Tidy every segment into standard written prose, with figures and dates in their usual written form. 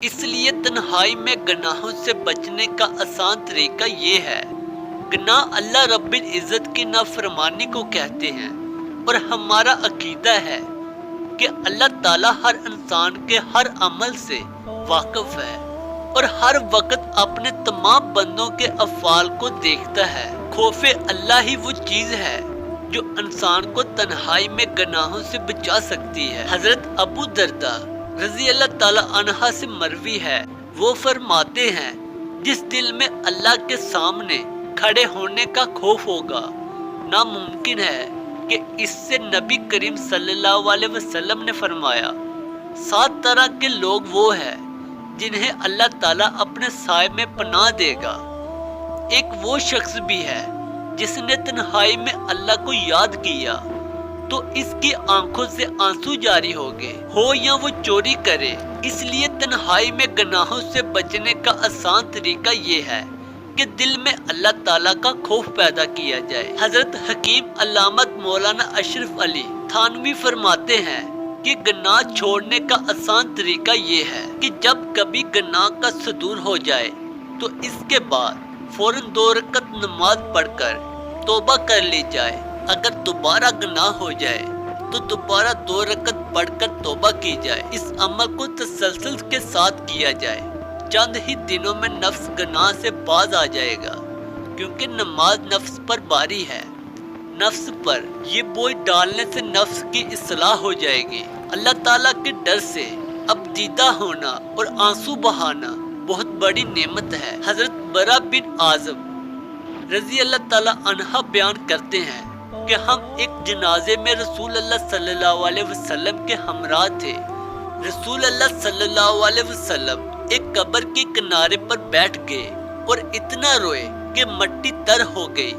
اس لیے تنہائی میں گناہوں سے بچنے کا آسان طریقہ یہ ہے، گناہ اللہ رب العزت کی نافرمانی کو کہتے ہیں، اور ہمارا عقیدہ ہے کہ اللہ تعالیٰ ہر انسان کے ہر عمل سے واقف ہے اور ہر وقت اپنے تمام بندوں کے افعال کو دیکھتا ہے۔ خوف اللہ ہی وہ چیز ہے جو انسان کو تنہائی میں گناہوں سے بچا سکتی ہے۔ حضرت ابو درداء رضی اللہ تعالی عنہ سے مروی ہے، وہ فرماتے ہیں جس دل میں اللہ کے سامنے کھڑے ہونے کا خوف ہوگا، ناممکن ہے کہ اس سے نبی کریم صلی اللہ علیہ وسلم نے فرمایا 7 طرح کے لوگ وہ ہیں جنہیں اللہ تعالیٰ اپنے سائے میں پناہ دے گا۔ ایک وہ شخص بھی ہے جس نے تنہائی میں اللہ کو یاد کیا تو اس کی آنکھوں سے آنسو جاری ہوگے، ہو یا وہ چوری کرے۔ اس لیے تنہائی میں گناہوں سے بچنے کا آسان طریقہ یہ ہے کہ دل میں اللہ تعالیٰ کا خوف پیدا کیا جائے۔ حضرت حکیم علامت مولانا اشرف علی تھانوی فرماتے ہیں کہ گناہ چھوڑنے کا آسان طریقہ یہ ہے کہ جب کبھی گناہ کا صدور ہو جائے تو اس کے بعد فوراً 2 رکعت نماز پڑھ کر توبہ کر لی جائے۔ اگر دوبارہ گناہ ہو جائے تو دوبارہ 2 رکعت پڑھ کر توبہ کی جائے۔ اس عمل کو تسلسل کے ساتھ کیا جائے، چند ہی دنوں میں نفس گناہ سے باز آ جائے گا، کیونکہ نماز نفس پر باری ہے۔ نفس پر یہ بوجھ ڈالنے سے نفس کی اصلاح ہو جائے گی۔ اللہ تعالیٰ کے ڈر سے اب دیدہ ہونا اور آنسو بہانا بہت بڑی نعمت ہے۔ حضرت برا بن عازب رضی اللہ تعالیٰ عنہ بیان کرتے ہیں کہ ہم ایک جنازے میں رسول اللہ صلی اللہ علیہ وسلم کے ہمراہ تھے۔ رسول اللہ صلی اللہ علیہ وسلم ایک قبر کے کنارے پر بیٹھ گئے اور اتنا روئے کہ مٹی تر ہو گئی۔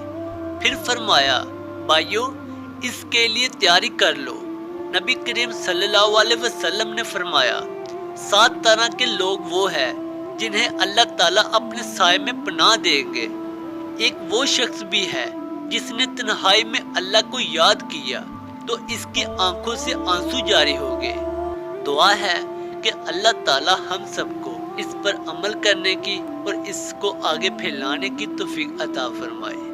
پھر فرمایا، بھائیو اس کے لیے تیاری کر لو۔ نبی کریم صلی اللہ علیہ وسلم نے فرمایا 7 طرح کے لوگ وہ ہیں جنہیں اللہ تعالیٰ اپنے سائے میں پناہ دیں گے۔ ایک وہ شخص بھی ہے جس نے تنہائی میں اللہ کو یاد کیا تو اس کی آنکھوں سے آنسو جاری ہو گئے۔ دعا ہے کہ اللہ تعالی ہم سب کو اس پر عمل کرنے کی اور اس کو آگے پھیلانے کی توفیق عطا فرمائے۔